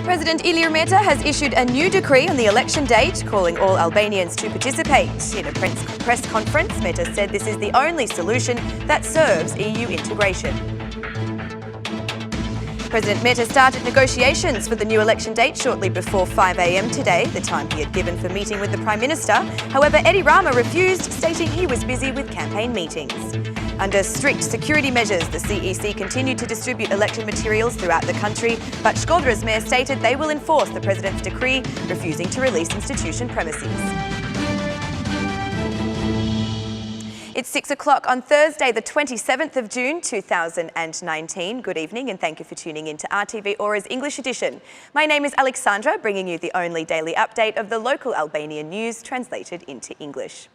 President Ilir Meta has issued a new decree on the election date, calling all Albanians to participate. In a press conference, Meta said this is the only solution that serves EU integration. President Meta started negotiations for the new election date shortly before 5 a.m. today, the time he had given for meeting with the Prime Minister. However, RTV refused, stating he was busy with campaign meetings. Under strict security measures, the CEC continued to distribute election materials throughout the country, but Shkodrës mayor stated they will enforce the President's decree, refusing to release institution premises. It's 6 o'clock on Thursday, the 27th of June 2019. Good evening and thank you for tuning in to RTV Ora's English edition. My name is Alexandra, bringing you the only daily update of the local Albanian news translated into English.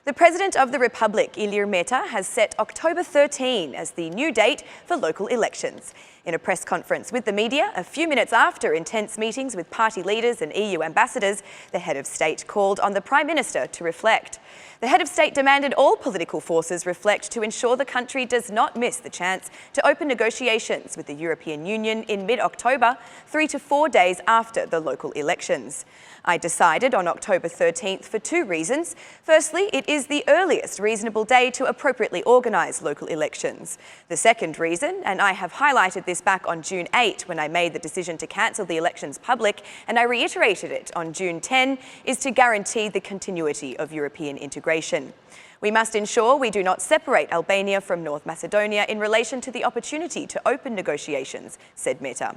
The President of the Republic, Ilir Meta, has set October 13 as the new date for local elections. In a press conference with the media, a few minutes after intense meetings with party leaders and EU ambassadors, the head of state called on the Prime Minister to reflect. The head of state demanded all political forces reflect to ensure the country does not miss the chance to open negotiations with the European Union in mid-October, 3 to 4 days after the local elections. I decided on October 13th for two reasons. Firstly, it is the earliest reasonable day to appropriately organise local elections. The second reason, and I have highlighted this back on June 8 when I made the decision to cancel the elections public, and I reiterated it on June 10, is to guarantee the continuity of European integration. We must ensure we do not separate Albania from North Macedonia in relation to the opportunity to open negotiations, said Meta.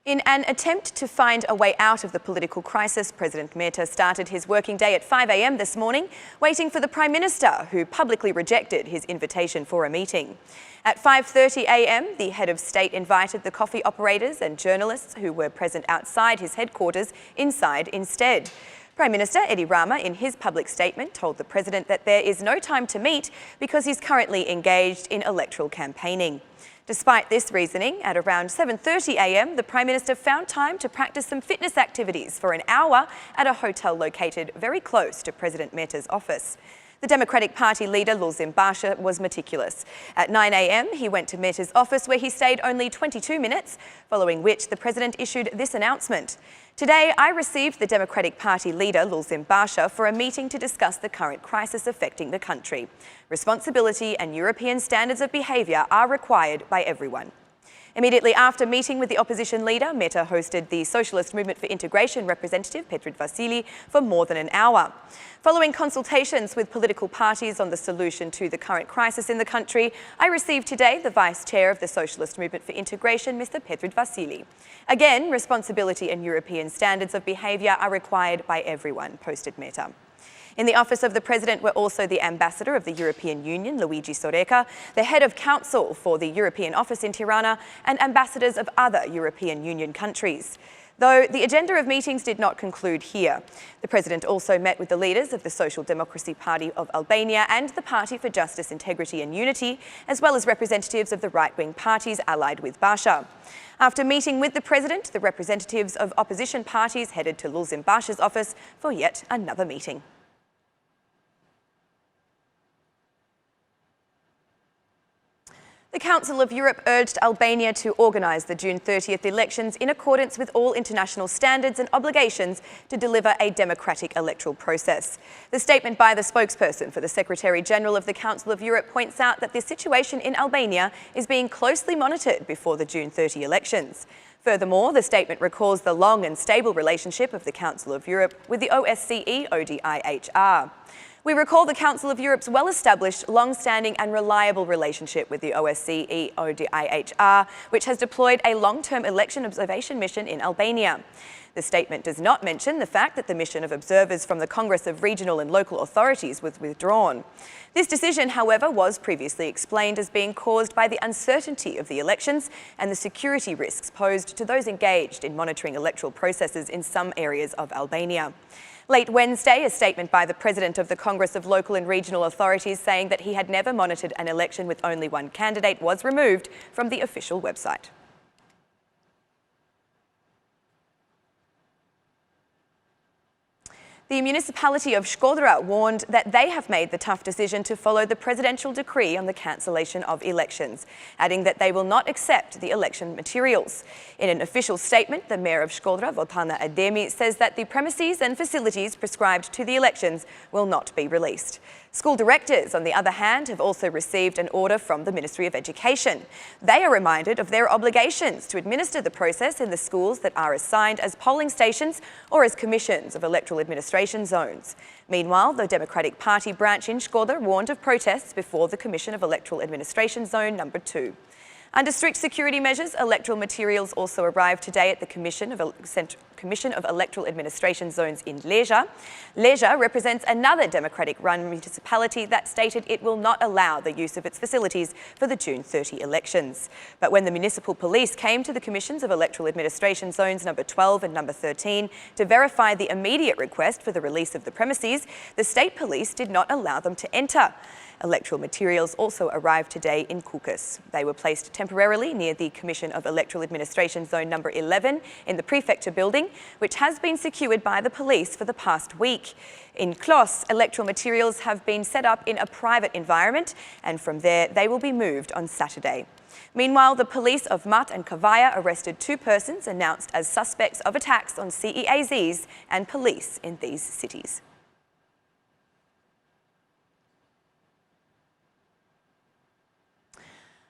In an attempt to find a way out of the political crisis, President Meta started his working day at 5 a.m. this morning, waiting for the Prime Minister, who publicly rejected his invitation for a meeting. At 5:30 a.m, the head of state invited the coffee operators and journalists who were present outside his headquarters inside instead. Prime Minister Edi Rama, in his public statement, told the President that there is no time to meet because he's currently engaged in electoral campaigning. Despite this reasoning, at around 7:30 a.m, the Prime Minister found time to practice some fitness activities for an hour at a hotel located very close to President Meta's office. The Democratic Party leader, Lulzim Basha, was meticulous. At 9 a.m, he went to Meta's office where he stayed only 22 minutes, following which the President issued this announcement. Today, I received the Democratic Party leader, Lulzim Basha, for a meeting to discuss the current crisis affecting the country. Responsibility and European standards of behaviour are required by everyone. Immediately after meeting with the opposition leader, Meta hosted the Socialist Movement for Integration representative, Petrit Vasili, for more than an hour. Following consultations with political parties on the solution to the current crisis in the country, I received today the Vice Chair of the Socialist Movement for Integration, Mr. Petrit Vasili. Again, responsibility and European standards of behaviour are required by everyone, posted Meta. In the office of the President were also the Ambassador of the European Union, Luigi Soreka, the Head of Council for the European Office in Tirana, and ambassadors of other European Union countries. Though the agenda of meetings did not conclude here. The President also met with the leaders of the Social Democracy Party of Albania and the Party for Justice, Integrity and Unity, as well as representatives of the right-wing parties allied with Basha. After meeting with the President, the representatives of opposition parties headed to Lulzim Basha's office for yet another meeting. The Council of Europe urged Albania to organise the June 30th elections in accordance with all international standards and obligations to deliver a democratic electoral process. The statement by the spokesperson for the Secretary-General of the Council of Europe points out that the situation in Albania is being closely monitored before the June 30 elections. Furthermore, the statement recalls the long and stable relationship of the Council of Europe with the OSCE ODIHR. We recall the Council of Europe's well-established, long-standing and reliable relationship with the OSCE ODIHR, which has deployed a long-term election observation mission in Albania. The statement does not mention the fact that the mission of observers from the Congress of Regional and Local Authorities was withdrawn. This decision, however, was previously explained as being caused by the uncertainty of the elections and the security risks posed to those engaged in monitoring electoral processes in some areas of Albania. Late Wednesday, a statement by the President of the Congress of Local and Regional Authorities saying that he had never monitored an election with only one candidate was removed from the official website. The municipality of Shkodra warned that they have made the tough decision to follow the presidential decree on the cancellation of elections, adding that they will not accept the election materials. In an official statement, the mayor of Shkodra, Votana Ademi, says that the premises and facilities prescribed to the elections will not be released. School directors, on the other hand, have also received an order from the Ministry of Education. They are reminded of their obligations to administer the process in the schools that are assigned as polling stations or as commissions of electoral administration zones. Meanwhile, the Democratic Party branch in Shkodra warned of protests before the Commission of Electoral Administration Zone No. 2. Under strict security measures, electoral materials also arrived today at the Commission of Electoral Administration Zones in Leja. Leja represents another Democratic-run municipality that stated it will not allow the use of its facilities for the June 30 elections. But when the municipal police came to the Commissions of Electoral Administration Zones No. 12 and No. 13 to verify the immediate request for the release of the premises, the state police did not allow them to enter. Electoral materials also arrived today in Kukas. They were placed temporarily near the Commission of Electoral Administration Zone No. 11 in the Prefecture building, which has been secured by the police for the past week. In Klos, electoral materials have been set up in a private environment, and from there they will be moved on Saturday. Meanwhile, the police of Mat and Kavaya arrested 2 persons announced as suspects of attacks on CEAZs and police in these cities.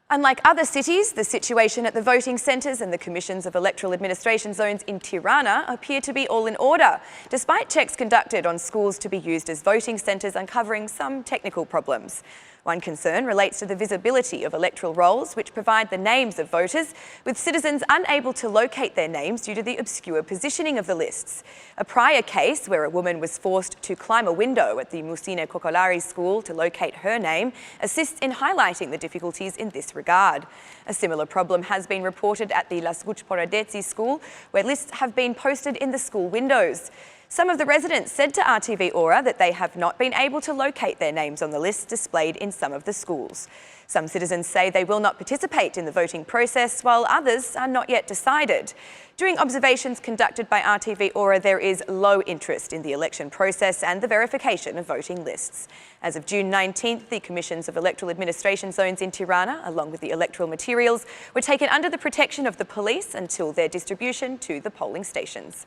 Unlike other cities, the situation at the voting centres and the Commissions of Electoral Administration Zones in Tirana appear to be all in order, despite checks conducted on schools to be used as voting centres uncovering some technical problems. One concern relates to the visibility of electoral rolls, which provide the names of voters, with citizens unable to locate their names due to the obscure positioning of the lists. A prior case where a woman was forced to climb a window at the Musine Kokolari school to locate her name assists in highlighting the difficulties in this regard. A similar problem has been reported at the Lasguch Poradetsi school, where lists have been posted in the school windows. Some of the residents said to RTV Ora that they have not been able to locate their names on the lists displayed in some of the schools. Some citizens say they will not participate in the voting process, while others are not yet decided. During observations conducted by RTV Ora, there is low interest in the election process and the verification of voting lists. As of June 19th, the Commissions of Electoral Administration Zones in Tirana, along with the electoral materials, were taken under the protection of the police until their distribution to the polling stations.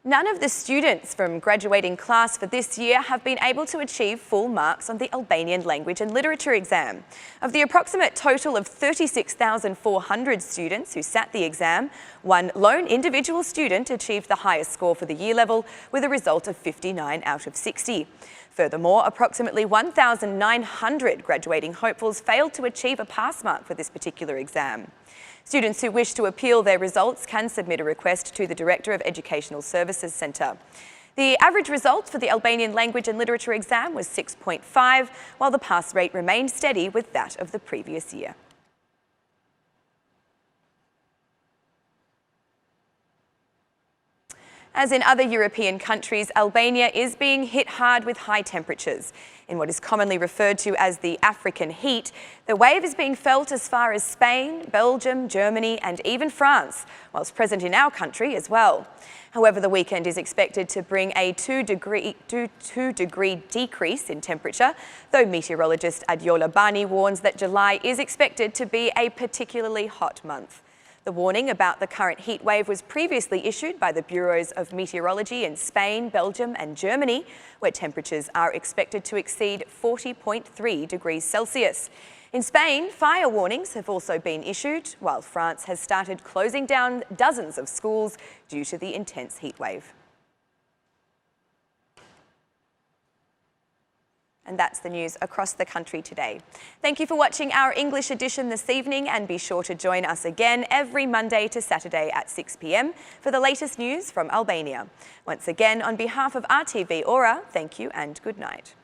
None of the students from graduating class for this year have been able to achieve full marks on the Albanian language and literature exam. Of the approximate total of 36,400 students who sat the exam, one lone individual student achieved the highest score for the year level with a result of 59 out of 60. Furthermore, approximately 1,900 graduating hopefuls failed to achieve a pass mark for this particular exam. Students who wish to appeal their results can submit a request to the Director of Educational Services Centre. The average result for the Albanian language and literature exam was 6.5, while the pass rate remained steady with that of the previous year. As in other European countries, Albania is being hit hard with high temperatures. In what is commonly referred to as the African heat, the wave is being felt as far as Spain, Belgium, Germany and even France, whilst present in our country as well. However, the weekend is expected to bring a 2-degree decrease in temperature, though meteorologist Adiola Bani warns that July is expected to be a particularly hot month. The warning about the current heat wave was previously issued by the Bureaus of Meteorology in Spain, Belgium and Germany, where temperatures are expected to exceed 40.3 degrees Celsius. In Spain, fire warnings have also been issued, while France has started closing down dozens of schools due to the intense heat wave. And that's the news across the country today. Thank you for watching our English edition this evening, and be sure to join us again every Monday to Saturday at 6 p.m. for the latest news from Albania. Once again, on behalf of RTV Ora, thank you and good night.